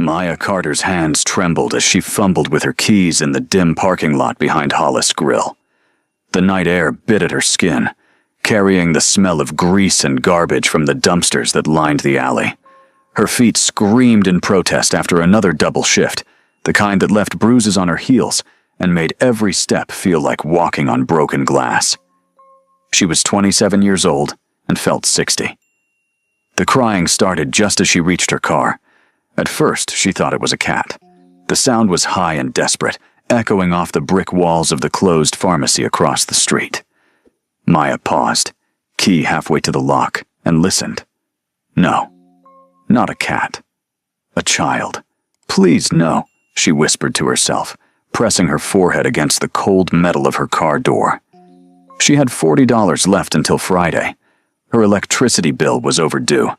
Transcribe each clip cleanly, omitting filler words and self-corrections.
Maya Carter's hands trembled as she fumbled with her keys in the dim parking lot behind Hollis Grill. The night air bit at her skin, carrying the smell of grease and garbage from the dumpsters that lined the alley. Her feet screamed in protest after another double shift, the kind that left bruises on her heels and made every step feel like walking on broken glass. She was 27 years old and felt 60. The crying started just as she reached her car. At first, she thought it was a cat. The sound was high and desperate, echoing off the brick walls of the closed pharmacy across the street. Maya paused, key halfway to the lock, and listened. No, not a cat. A child. Please, no, she whispered to herself, pressing her forehead against the cold metal of her car door. She had $40 left until Friday. Her electricity bill was overdue.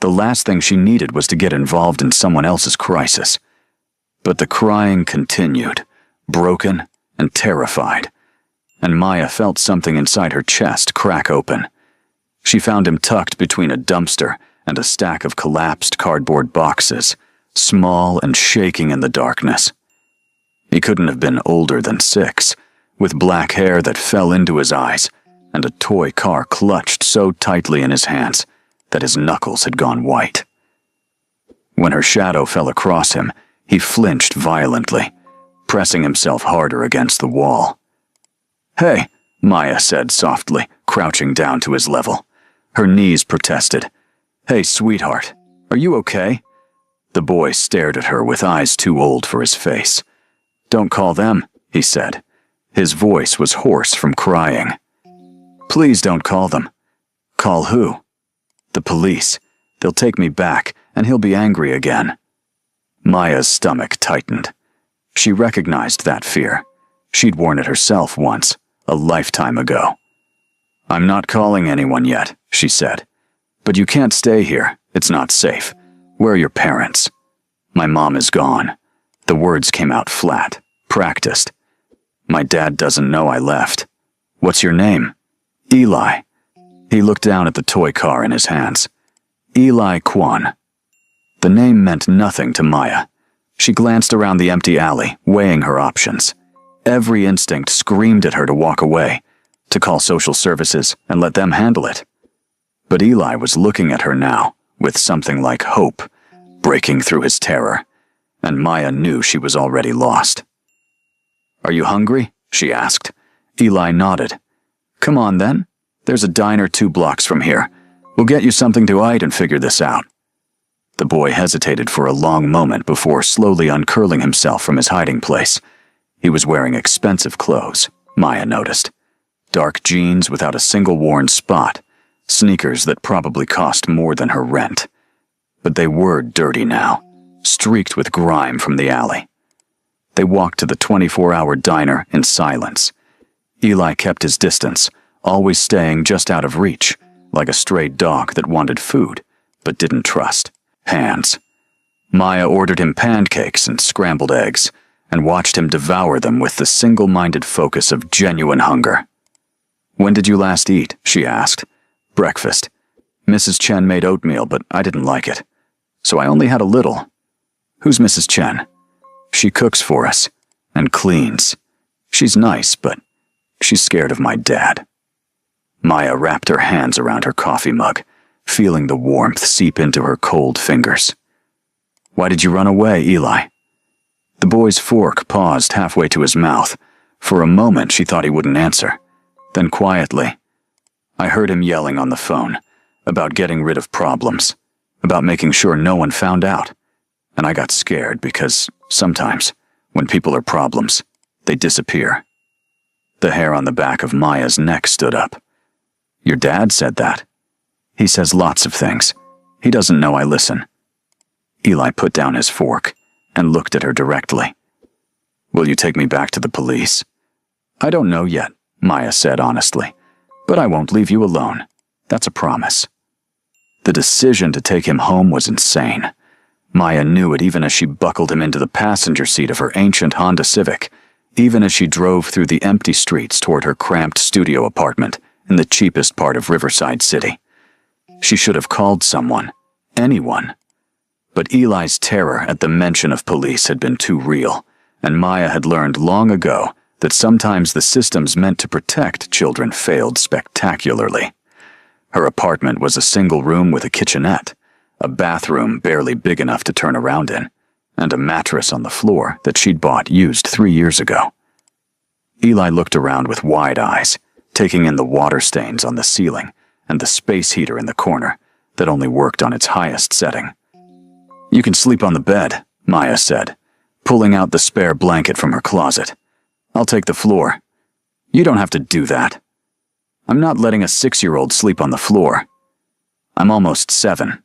The last thing she needed was to get involved in someone else's crisis. But the crying continued, broken and terrified, and Maya felt something inside her chest crack open. She found him tucked between a dumpster and a stack of collapsed cardboard boxes, small and shaking in the darkness. He couldn't have been older than 6, with black hair that fell into his eyes, and a toy car clutched so tightly in his hands that his knuckles had gone white. When her shadow fell across him, he flinched violently, pressing himself harder against the wall. "Hey," Maya said softly, crouching down to his level. Her knees protested. "Hey, sweetheart, are you okay?" The boy stared at her with eyes too old for his face. "Don't call them," he said. His voice was hoarse from crying. "Please don't call them." "Call who?" "The police. They'll take me back, and he'll be angry again." Maya's stomach tightened. She recognized that fear. She'd worn it herself once, a lifetime ago. "I'm not calling anyone yet," she said. "But you can't stay here. It's not safe. Where are your parents?" "My mom is gone." The words came out flat, practiced. "My dad doesn't know I left." "What's your name?" "Eli." He looked down at the toy car in his hands. "Eli Kwan." The name meant nothing to Maya. She glanced around the empty alley, weighing her options. Every instinct screamed at her to walk away, to call social services and let them handle it. But Eli was looking at her now, with something like hope, breaking through his terror, and Maya knew she was already lost. "Are you hungry?" she asked. Eli nodded. "Come on then. There's a diner 2 blocks from here. We'll get you something to eat and figure this out." The boy hesitated for a long moment before slowly uncurling himself from his hiding place. He was wearing expensive clothes, Maya noticed. Dark jeans without a single worn spot, sneakers that probably cost more than her rent. But they were dirty now, streaked with grime from the alley. They walked to the 24-hour diner in silence. Eli kept his distance, always staying just out of reach, like a stray dog that wanted food, but didn't trust hands. Maya ordered him pancakes and scrambled eggs, and watched him devour them with the single-minded focus of genuine hunger. "When did you last eat?" she asked. "Breakfast. Mrs. Chen made oatmeal, but I didn't like it. So I only had a little." "Who's Mrs. Chen?" "She cooks for us, and cleans. She's nice, but she's scared of my dad." Maya wrapped her hands around her coffee mug, feeling the warmth seep into her cold fingers. "Why did you run away, Eli?" The boy's fork paused halfway to his mouth. For a moment she thought he wouldn't answer. Then quietly, "I heard him yelling on the phone, about getting rid of problems, about making sure no one found out. And I got scared because sometimes, when people are problems, they disappear." The hair on the back of Maya's neck stood up. "Your dad said that?" "He says lots of things. He doesn't know I listen." Eli put down his fork and looked at her directly. "Will you take me back to the police?" "I don't know yet," Maya said honestly. "But I won't leave you alone. That's a promise." The decision to take him home was insane. Maya knew it even as she buckled him into the passenger seat of her ancient Honda Civic, even as she drove through the empty streets toward her cramped studio apartment in the cheapest part of Riverside City. She should have called someone, anyone. But Eli's terror at the mention of police had been too real, and Maya had learned long ago that sometimes the systems meant to protect children failed spectacularly. Her apartment was a single room with a kitchenette, a bathroom barely big enough to turn around in, and a mattress on the floor that she'd bought used 3 years ago. Eli looked around with wide eyes, taking in the water stains on the ceiling and the space heater in the corner that only worked on its highest setting. "You can sleep on the bed," Maya said, pulling out the spare blanket from her closet. "I'll take the floor." "You don't have to do that." "I'm not letting a 6-year-old sleep on the floor." "I'm almost 7.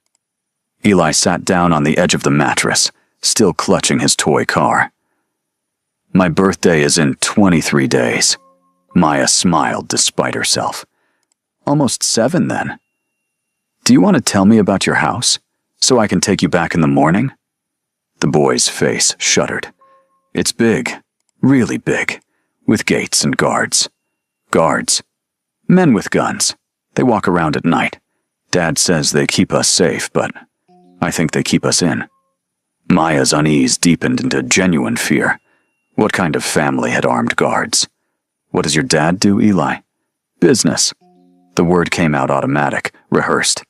Eli sat down on the edge of the mattress, still clutching his toy car. "My birthday is in 23 days. Maya smiled despite herself. "Almost 7 then. Do you want to tell me about your house, so I can take you back in the morning?" The boy's face shuddered. "It's big, really big, with gates and guards." "Guards? Men with guns. They walk around at night. Dad says they keep us safe, but I think they keep us in." Maya's unease deepened into genuine fear. What kind of family had armed guards? "What does your dad do, Eli?" "Business." The word came out automatic, rehearsed.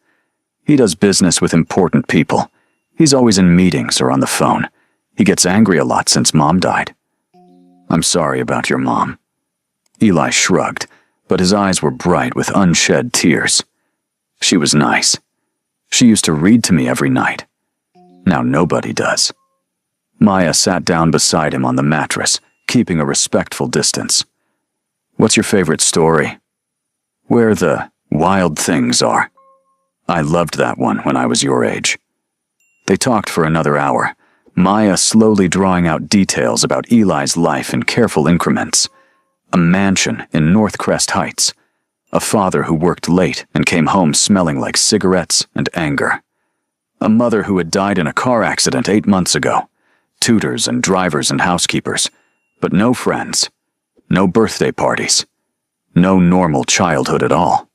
"He does business with important people. He's always in meetings or on the phone. He gets angry a lot since Mom died." "I'm sorry about your mom." Eli shrugged, but his eyes were bright with unshed tears. "She was nice. She used to read to me every night. Now nobody does." Maya sat down beside him on the mattress, keeping a respectful distance. "What's your favorite story?" "Where the wild things are." "I loved that one when I was your age." They talked for another hour, Maya slowly drawing out details about Eli's life in careful increments. A mansion in North Crest Heights. A father who worked late and came home smelling like cigarettes and anger. A mother who had died in a car accident 8 months ago. Tutors and drivers and housekeepers, but no friends. No birthday parties. No normal childhood at all.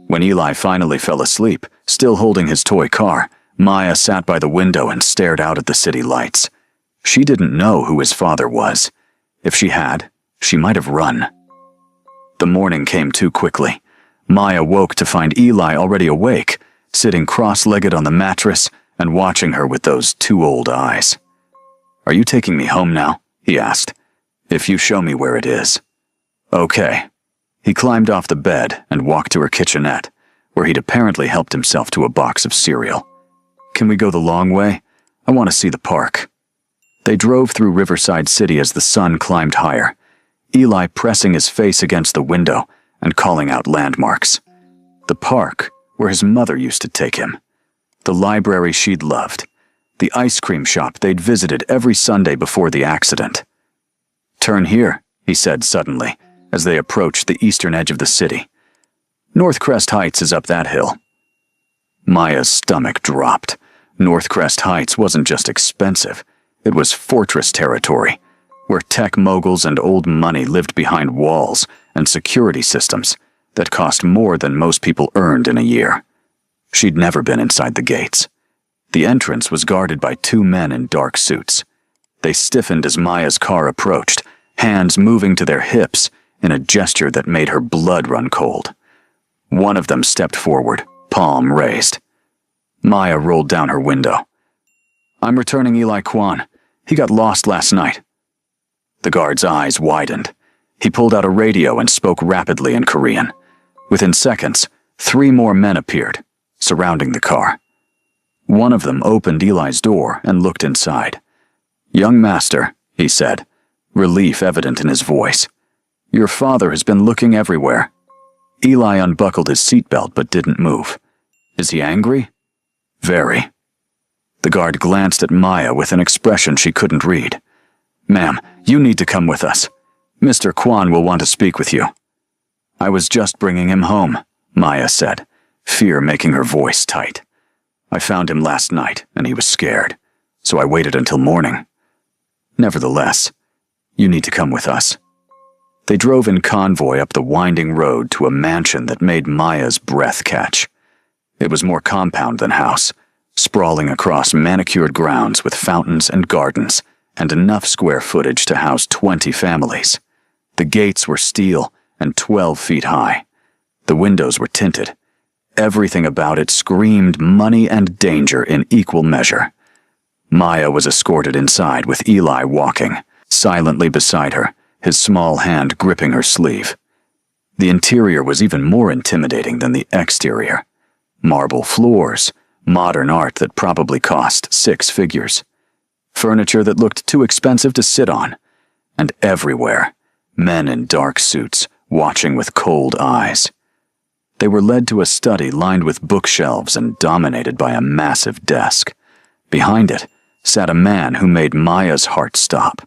When Eli finally fell asleep, still holding his toy car, Maya sat by the window and stared out at the city lights. She didn't know who his father was. If she had, she might have run. The morning came too quickly. Maya woke to find Eli already awake, sitting cross-legged on the mattress and watching her with those 2 old eyes. "Are you taking me home now?" he asked. "If you show me where it is." "Okay." He climbed off the bed and walked to her kitchenette, where he'd apparently helped himself to a box of cereal. "Can we go the long way? I want to see the park." They drove through Riverside City as the sun climbed higher, Eli pressing his face against the window and calling out landmarks. The park, where his mother used to take him. The library she'd loved. The ice cream shop they'd visited every Sunday before the accident. "Turn here," he said suddenly, as they approached the eastern edge of the city. "North Crest Heights is up that hill." Maya's stomach dropped. North Crest Heights wasn't just expensive, it was fortress territory, where tech moguls and old money lived behind walls and security systems that cost more than most people earned in a year. She'd never been inside the gates. The entrance was guarded by 2 men in dark suits. They stiffened as Maya's car approached, hands moving to their hips in a gesture that made her blood run cold. One of them stepped forward, palm raised. Maya rolled down her window. "I'm returning Eli Kwan. He got lost last night." The guard's eyes widened. He pulled out a radio and spoke rapidly in Korean. Within seconds, 3 more men appeared, surrounding the car. One of them opened Eli's door and looked inside. "Young master," he said, relief evident in his voice. "Your father has been looking everywhere." Eli unbuckled his seatbelt but didn't move. "Is he angry?" "Very." The guard glanced at Maya with an expression she couldn't read. "Ma'am, you need to come with us. Mr. Kwan will want to speak with you." "I was just bringing him home," Maya said, fear making her voice tight. "I found him last night, and he was scared, so I waited until morning. Nevertheless, you need to come with us." They drove in convoy up the winding road to a mansion that made Maya's breath catch. It was more compound than house, sprawling across manicured grounds with fountains and gardens, and enough square footage to house 20 families. The gates were steel and 12 feet high. The windows were tinted. Everything about it screamed money and danger in equal measure. Maya was escorted inside with Eli walking, silently beside her, his small hand gripping her sleeve. The interior was even more intimidating than the exterior. Marble floors, modern art that probably cost 6 figures. Furniture that looked too expensive to sit on. And everywhere, men in dark suits, watching with cold eyes. They were led to a study lined with bookshelves and dominated by a massive desk. Behind it sat a man who made Maya's heart stop.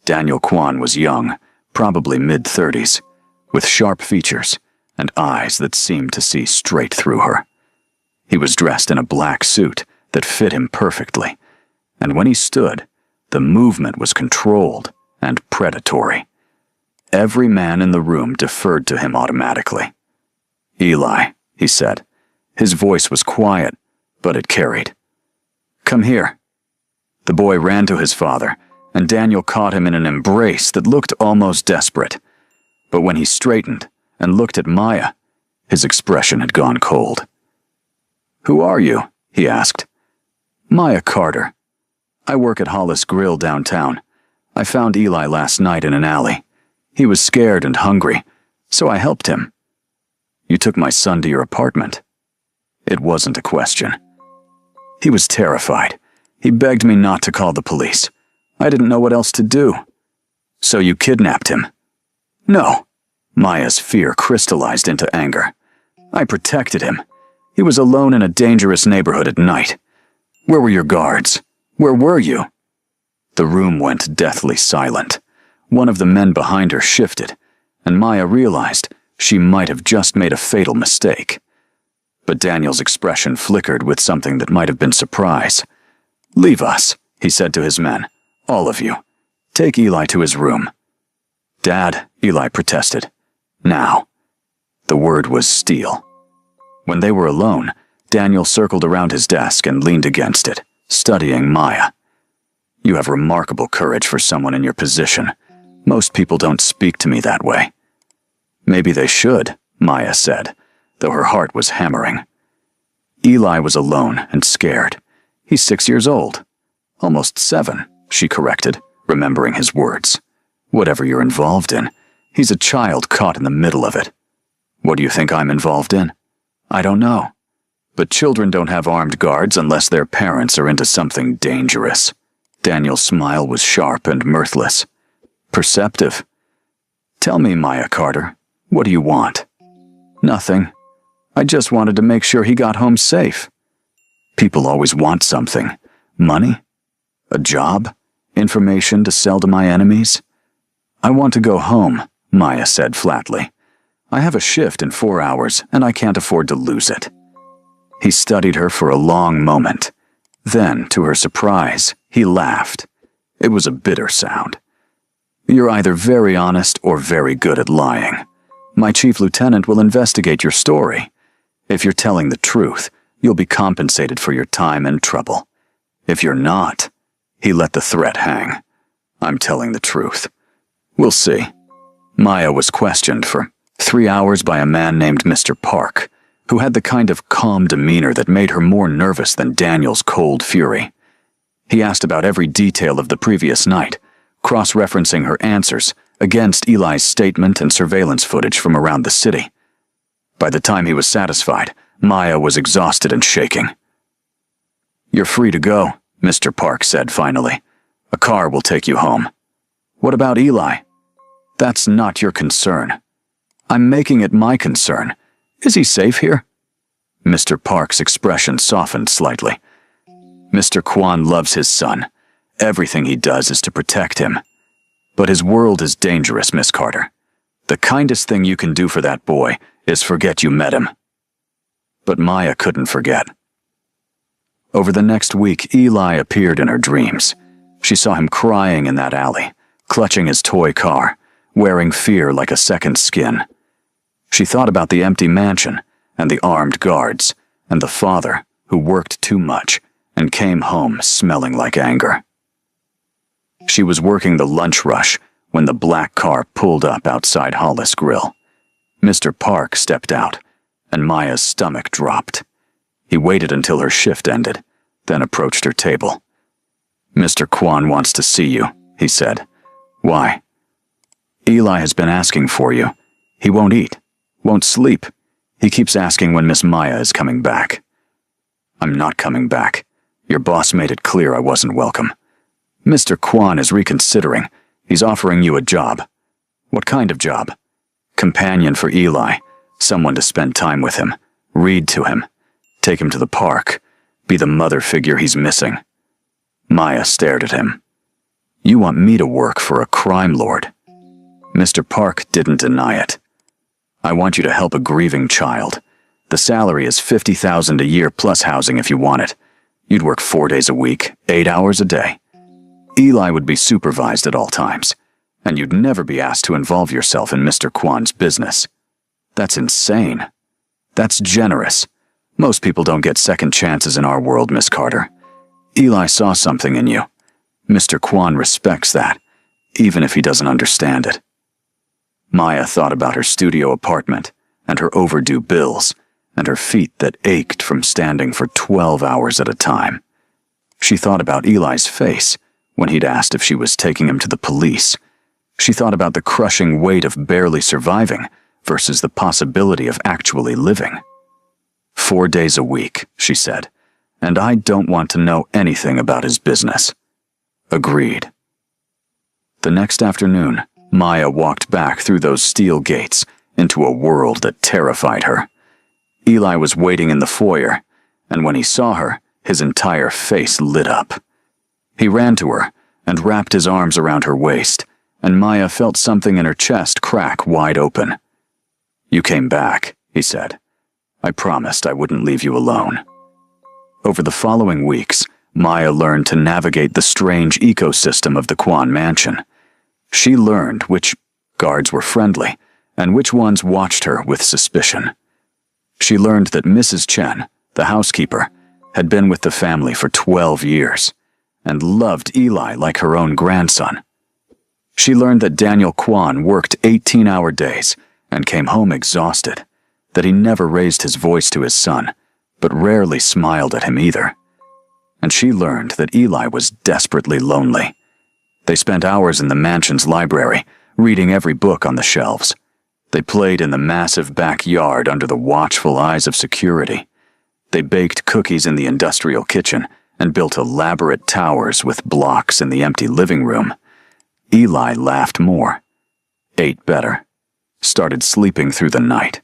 Daniel Kwan was young, probably mid-30s, with sharp features and eyes that seemed to see straight through her. He was dressed in a black suit that fit him perfectly, and when he stood, the movement was controlled and predatory. Every man in the room deferred to him automatically. "Eli," he said. His voice was quiet, but it carried. "Come here." The boy ran to his father, and Daniel caught him in an embrace that looked almost desperate. But when he straightened and looked at Maya, his expression had gone cold. "Who are you?" he asked. "Maya Carter. I work at Hollis Grill downtown. I found Eli last night in an alley. He was scared and hungry, so I helped him." "You took my son to your apartment." It wasn't a question. He was terrified. He begged me not to call the police. I didn't know what else to do. "So you kidnapped him?" "No." Maya's fear crystallized into anger. "I protected him. He was alone in a dangerous neighborhood at night. Where were your guards? Where were you?" The room went deathly silent. One of the men behind her shifted, and Maya realized she might have just made a fatal mistake. But Daniel's expression flickered with something that might have been surprise. "Leave us," he said to his men. "All of you. Take Eli to his room." "Dad," Eli protested. "Now." The word was steel. When they were alone, Daniel circled around his desk and leaned against it, studying Maya. "You have remarkable courage for someone in your position. Most people don't speak to me that way." "Maybe they should," Maya said, though her heart was hammering. Eli was alone and scared. "He's 6 years old. Almost 7, she corrected, remembering his words. "Whatever you're involved in, he's a child caught in the middle of it." "What do you think I'm involved in?" "I don't know. But children don't have armed guards unless their parents are into something dangerous." Daniel's smile was sharp and mirthless. "Perceptive. Tell me, Maya Carter, what do you want?" "Nothing. I just wanted to make sure he got home safe." "People always want something. Money? A job? Information to sell to my enemies?" "I want to go home," Maya said flatly. "I have a shift in 4 hours, and I can't afford to lose it." He studied her for a long moment. Then, to her surprise, he laughed. It was a bitter sound. "You're either very honest or very good at lying. My chief lieutenant will investigate your story. If you're telling the truth, you'll be compensated for your time and trouble. If you're not," he let the threat hang. "I'm telling the truth. We'll see." Maya was questioned for 3 hours by a man named Mr. Park, who had the kind of calm demeanor that made her more nervous than Daniel's cold fury. He asked about every detail of the previous night, cross-referencing her answers against Eli's statement and surveillance footage from around the city. By the time he was satisfied, Maya was exhausted and shaking. "You're free to go," Mr. Park said finally. "A car will take you home." "What about Eli?" "That's not your concern." "I'm making it my concern. Is he safe here?" Mr. Park's expression softened slightly. "Mr. Kwan loves his son. Everything he does is to protect him. But his world is dangerous, Miss Carter. The kindest thing you can do for that boy is forget you met him." But Maya couldn't forget. Over the next week, Eli appeared in her dreams. She saw him crying in that alley, clutching his toy car, wearing fear like a second skin. She thought about the empty mansion, and the armed guards, and the father who worked too much and came home smelling like anger. She was working the lunch rush when the black car pulled up outside Hollis Grill. Mr. Park stepped out, and Maya's stomach dropped. He waited until her shift ended, then approached her table. "Mr. Kwan wants to see you," he said. "Why?" "Eli has been asking for you. He won't eat, won't sleep. He keeps asking when Miss Maya is coming back." "I'm not coming back. Your boss made it clear I wasn't welcome. Mr. Kwan is reconsidering. He's offering you a job." "What kind of job?" "Companion for Eli. Someone to spend time with him, read to him, take him to the park, be the mother figure he's missing." Maya stared at him. "You want me to work for a crime lord?" Mr. Park didn't deny it. "I want you to help a grieving child. The salary is $50,000 a year plus housing if you want it. You'd work 4 days a week, 8 hours a day. Eli would be supervised at all times, and you'd never be asked to involve yourself in Mr. Kwan's business." "That's insane." "That's generous. Most people don't get second chances in our world, Miss Carter. Eli saw something in you. Mr. Kwan respects that, even if he doesn't understand it." Maya thought about her studio apartment and her overdue bills and her feet that ached from standing for 12 hours at a time. She thought about Eli's face when he'd asked if she was taking him to the police. She thought about the crushing weight of barely surviving versus the possibility of actually living. 4 days a week, she said, and I don't want to know anything about his business. Agreed. The next afternoon, Maya walked back through those steel gates into a world that terrified her. Eli was waiting in the foyer, and when he saw her, his entire face lit up. He ran to her and wrapped his arms around her waist, and Maya felt something in her chest crack wide open. "You came back," he said. "I promised I wouldn't leave you alone." Over the following weeks, Maya learned to navigate the strange ecosystem of the Kwan mansion. She learned which guards were friendly and which ones watched her with suspicion. She learned that Mrs. Chen, the housekeeper, had been with the family for 12 years and loved Eli like her own grandson. She learned that Daniel Kwan worked 18-hour days and came home exhausted, that he never raised his voice to his son, but rarely smiled at him either. And she learned that Eli was desperately lonely. They spent hours in the mansion's library, reading every book on the shelves. They played in the massive backyard under the watchful eyes of security. They baked cookies in the industrial kitchen and built elaborate towers with blocks in the empty living room. Eli laughed more, ate better, started sleeping through the night.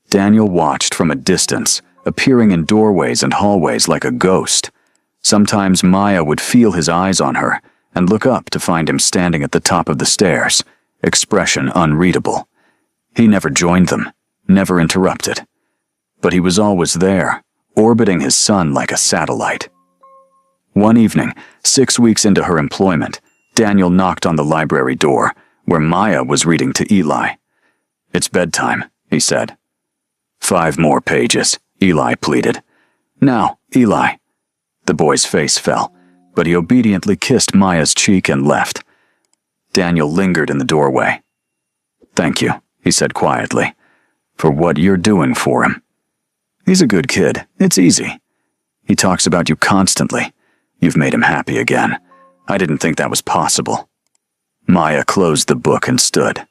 Daniel watched from a distance, appearing in doorways and hallways like a ghost. Sometimes Maya would feel his eyes on her and look up to find him standing at the top of the stairs, expression unreadable. He never joined them, never interrupted. But he was always there, orbiting his son like a satellite. One evening, 6 weeks into her employment, Daniel knocked on the library door, where Maya was reading to Eli. "It's bedtime," he said. 5 more pages, Eli pleaded. "Now, Eli." The boy's face fell, but he obediently kissed Maya's cheek and left. Daniel lingered in the doorway. "Thank you," he said quietly, "for what you're doing for him. He's a good kid, it's easy. He talks about you constantly. You've made him happy again. I didn't think that was possible." Maya closed the book and stood.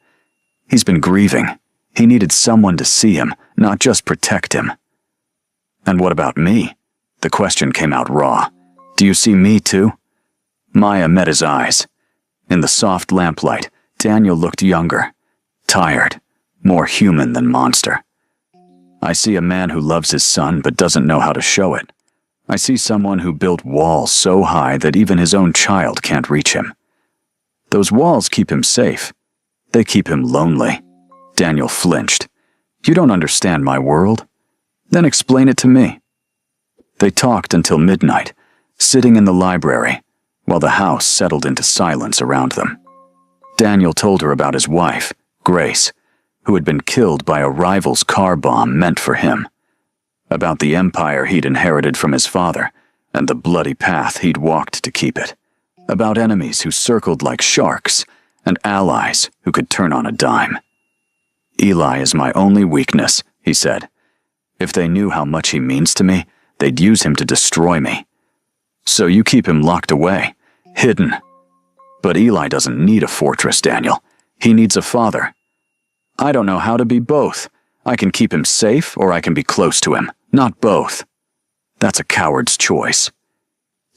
He's been grieving. He needed someone to see him, not just protect him. "And what about me?" The question came out raw. "Do you see me too?" Maya met his eyes. In the soft lamplight, Daniel looked younger, tired, more human than monster. "I see a man who loves his son but doesn't know how to show it. I see someone who built walls so high that even his own child can't reach him. Those walls keep him safe. They keep him lonely." Daniel flinched. "You don't understand my world? Then explain it to me." They talked until midnight, sitting in the library, while the house settled into silence around them. Daniel told her about his wife, Grace, who had been killed by a rival's car bomb meant for him. about the empire he'd inherited from his father and the bloody path he'd walked to keep it, about enemies who circled like sharks and allies who could turn on a dime. "Eli is my only weakness," he said. "If they knew how much he means to me, they'd use him to destroy me. So you keep him locked away, hidden. But Eli doesn't need a fortress, Daniel. He needs a father. I don't know how to be both. I can keep him safe or I can be close to him, not both. That's a coward's choice."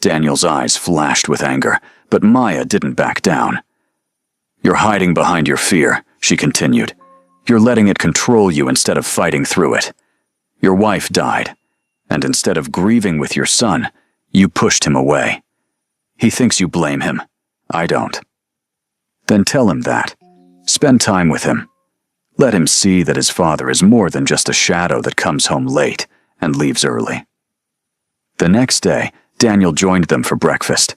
Daniel's eyes flashed with anger, but Maya didn't back down. "You're hiding behind your fear," she continued. "You're letting it control you instead of fighting through it. Your wife died, and instead of grieving with your son, you pushed him away. He thinks you blame him. I don't. Then tell him that. Spend time with him. Let him see that his father is more than just a shadow that comes home late and leaves early." The next day, Daniel joined them for breakfast.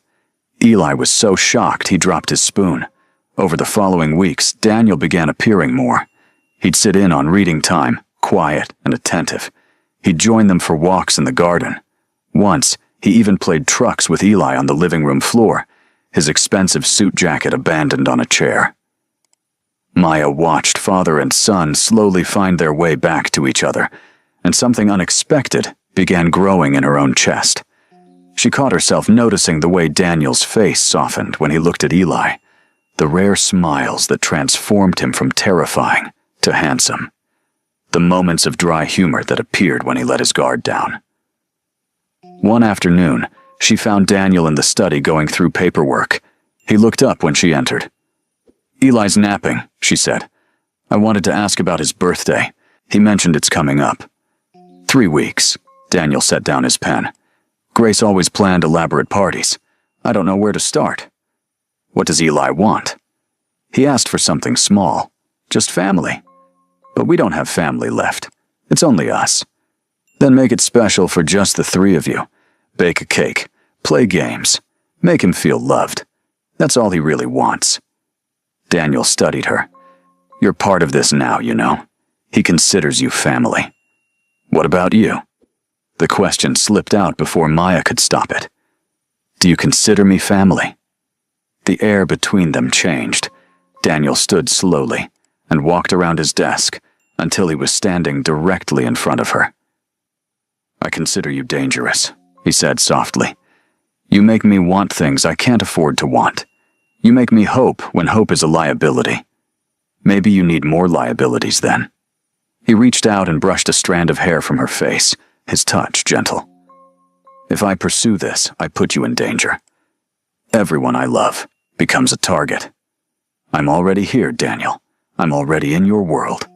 Eli was so shocked he dropped his spoon. Over the following weeks, Daniel began appearing more. He'd sit in on reading time, quiet and attentive. He'd join them for walks in the garden. Once, he even played trucks with Eli on the living room floor, his expensive suit jacket abandoned on a chair. Maya watched father and son slowly find their way back to each other, and something unexpected began growing in her own chest. She caught herself noticing the way Daniel's face softened when he looked at Eli, the rare smiles that transformed him from terrifying to handsome, the moments of dry humor that appeared when he let his guard down. One afternoon, she found Daniel in the study going through paperwork. He looked up when she entered. "Eli's napping," she said. "I wanted to ask about his birthday. He mentioned it's coming up." 3 weeks. Daniel set down his pen. "Grace always planned elaborate parties. I don't know where to start." "What does Eli want?" "He asked for something small. Just family. But we don't have family left. It's only us." "Then make it special for just the 3 of you. Bake a cake. Play games. Make him feel loved. That's all he really wants." Daniel studied her. "You're part of this now, you know. He considers you family. What about you?" The question slipped out before Maya could stop it. "Do you consider me family?" The air between them changed. Daniel stood slowly and walked around his desk until he was standing directly in front of her. "I consider you dangerous," he said softly. "You make me want things I can't afford to want. You make me hope when hope is a liability. Maybe you need more liabilities then." He reached out and brushed a strand of hair from her face, his touch gentle. "If I pursue this, I put you in danger. Everyone I love becomes a target. I'm already here, Daniel. I'm already in your world.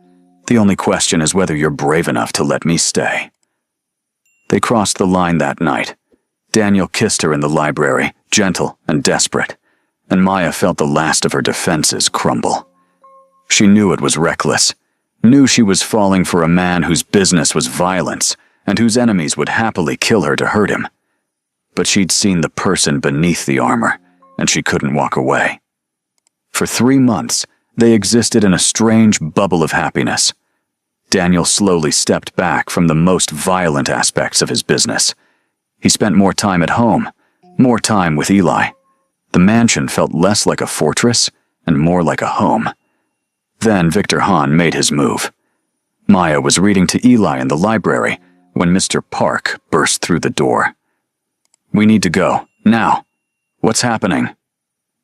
The only question is whether you're brave enough to let me stay." They crossed the line that night. Daniel kissed her in the library, gentle and desperate, and Maya felt the last of her defenses crumble. She knew it was reckless, knew she was falling for a man whose business was violence and whose enemies would happily kill her to hurt him. But she'd seen the person beneath the armor, and she couldn't walk away. For 3 months, they existed in a strange bubble of happiness. Daniel slowly stepped back from the most violent aspects of his business. He spent more time at home, more time with Eli. The mansion felt less like a fortress and more like a home. Then Victor Hahn made his move. Maya was reading to Eli in the library when Mr. Park burst through the door. "We need to go, now. What's happening?"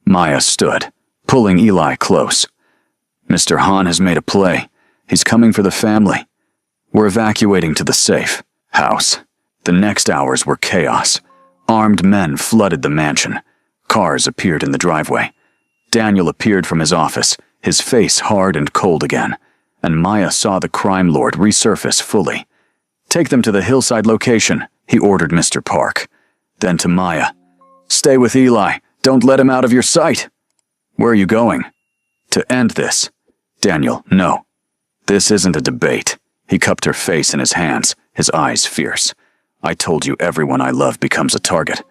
Maya stood, pulling Eli close. "Mr. Hahn has made a play. He's coming for the family. We're evacuating to the safe house." The next hours were chaos. Armed men flooded the mansion. Cars appeared in the driveway. Daniel appeared from his office, his face hard and cold again, and Maya saw the crime lord resurface fully. "Take them to the hillside location," he ordered Mr. Park. Then to Maya, "Stay with Eli. Don't let him out of your sight." "Where are you going?" "To end this." "Daniel, no. This isn't a debate." He cupped her face in his hands, his eyes fierce. "I told you everyone I love becomes a target.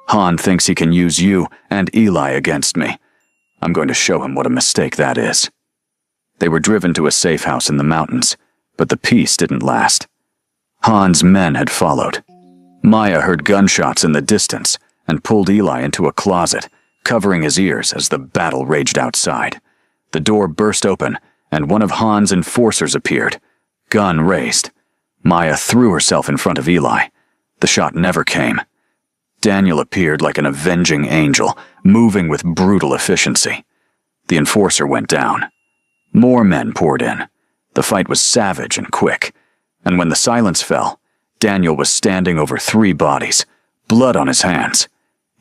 Hahn thinks he can use you and Eli against me. I'm going to show him what a mistake that is." They were driven to a safe house in the mountains, but the peace didn't last. Han's men had followed. Maya heard gunshots in the distance and pulled Eli into a closet, covering his ears as the battle raged outside. The door burst open, and one of Han's enforcers appeared, gun raised. Maya threw herself in front of Eli. The shot never came. Daniel appeared like an avenging angel, moving with brutal efficiency. The enforcer went down. More men poured in. The fight was savage and quick, and when the silence fell, Daniel was standing over 3 bodies, blood on his hands.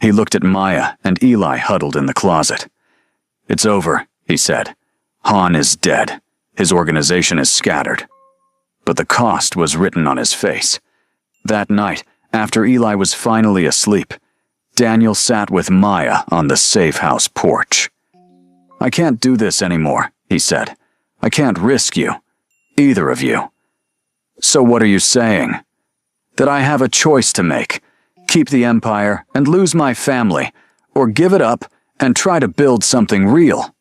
He looked at Maya and Eli huddled in the closet. "It's over," he said. "Han is dead. His organization is scattered." But the cost was written on his face. That night, after Eli was finally asleep, Daniel sat with Maya on the safe house porch. "I can't do this anymore," he said. "I can't risk you. Either of you." "So what are you saying?" "That I have a choice to make. Keep the empire and lose my family, or give it up and try to build something real."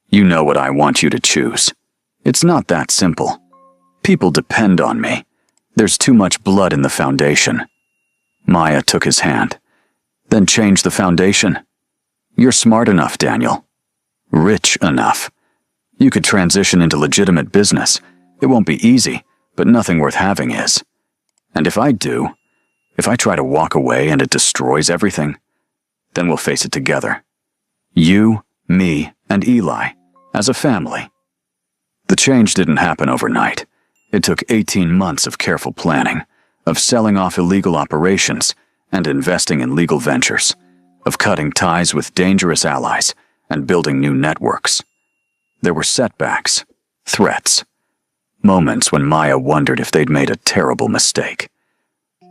"You know what I want you to choose. It's not that simple. People depend on me. There's too much blood in the foundation." Maya took his hand. "Then change the foundation. You're smart enough, Daniel. Rich enough. You could transition into legitimate business. It won't be easy, but nothing worth having is. And if I do, if I try to walk away and it destroys everything, then we'll face it together. You, me, and Eli, as a family." The change didn't happen overnight. It took 18 months of careful planning, of selling off illegal operations and investing in legal ventures, of cutting ties with dangerous allies and building new networks. There were setbacks, threats, moments when Maya wondered if they'd made a terrible mistake.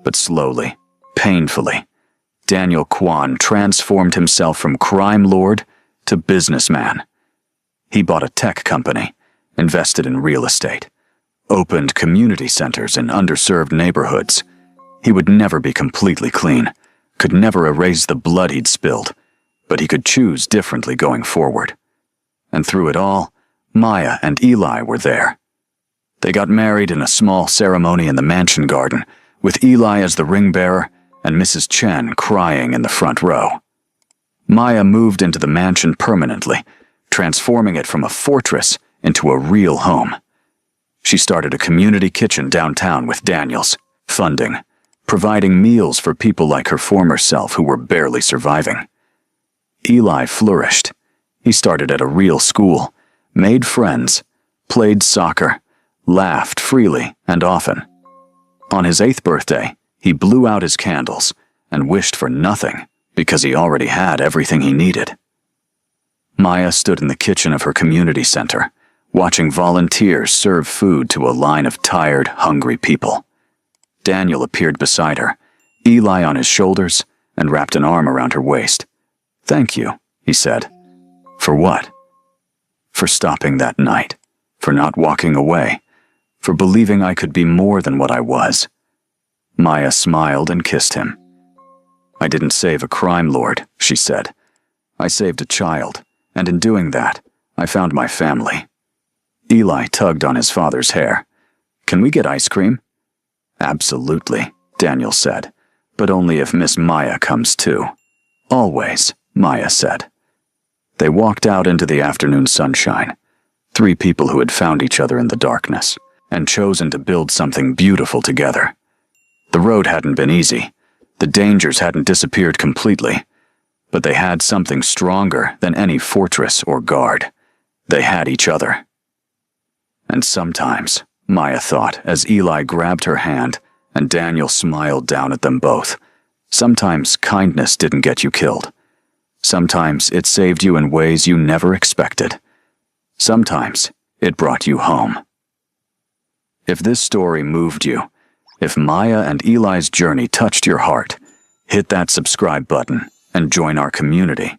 But slowly, painfully, Daniel Kwan transformed himself from crime lord to businessman. He bought a tech company, invested in real estate, opened community centers in underserved neighborhoods. He would never be completely clean, could never erase the blood he'd spilled, but he could choose differently going forward. And through it all, Maya and Eli were there. They got married in a small ceremony in the mansion garden, with Eli as the ring bearer and Mrs. Chen crying in the front row. Maya moved into the mansion permanently, transforming it from a fortress into a real home. She started a community kitchen downtown with Daniel's funding, providing meals for people like her former self who were barely surviving. Eli flourished. He started at a real school, made friends, played soccer, laughed freely and often. On his 8th birthday, he blew out his candles and wished for nothing because he already had everything he needed. Maya stood in the kitchen of her community center, watching volunteers serve food to a line of tired, hungry people. Daniel appeared beside her, Eli on his shoulders, and wrapped an arm around her waist. "Thank you," he said. "For what?" "For stopping that night, for not walking away, for believing I could be more than what I was." Maya smiled and kissed him. "I didn't save a crime lord," she said. "I saved a child, and in doing that, I found my family." Eli tugged on his father's hair. "Can we get ice cream?" "Absolutely," Daniel said, "but only if Miss Maya comes too." "Always," Maya said. They walked out into the afternoon sunshine, 3 people who had found each other in the darkness and chosen to build something beautiful together. The road hadn't been easy. The dangers hadn't disappeared completely, but they had something stronger than any fortress or guard. They had each other. And sometimes, Maya thought as Eli grabbed her hand and Daniel smiled down at them both, sometimes kindness didn't get you killed. Sometimes it saved you in ways you never expected. Sometimes it brought you home. If this story moved you, if Maya and Eli's journey touched your heart, hit that subscribe button and join our community.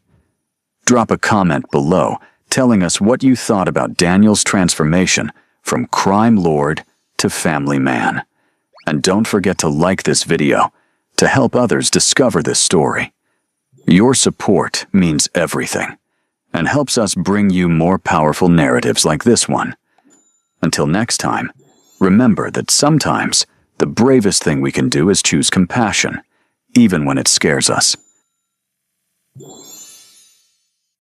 Drop a comment below telling us what you thought about Daniel's transformation from crime lord to family man. And don't forget to like this video to help others discover this story. Your support means everything and helps us bring you more powerful narratives like this one. Until next time, remember that sometimes The bravest thing we can do is choose compassion, even when it scares us.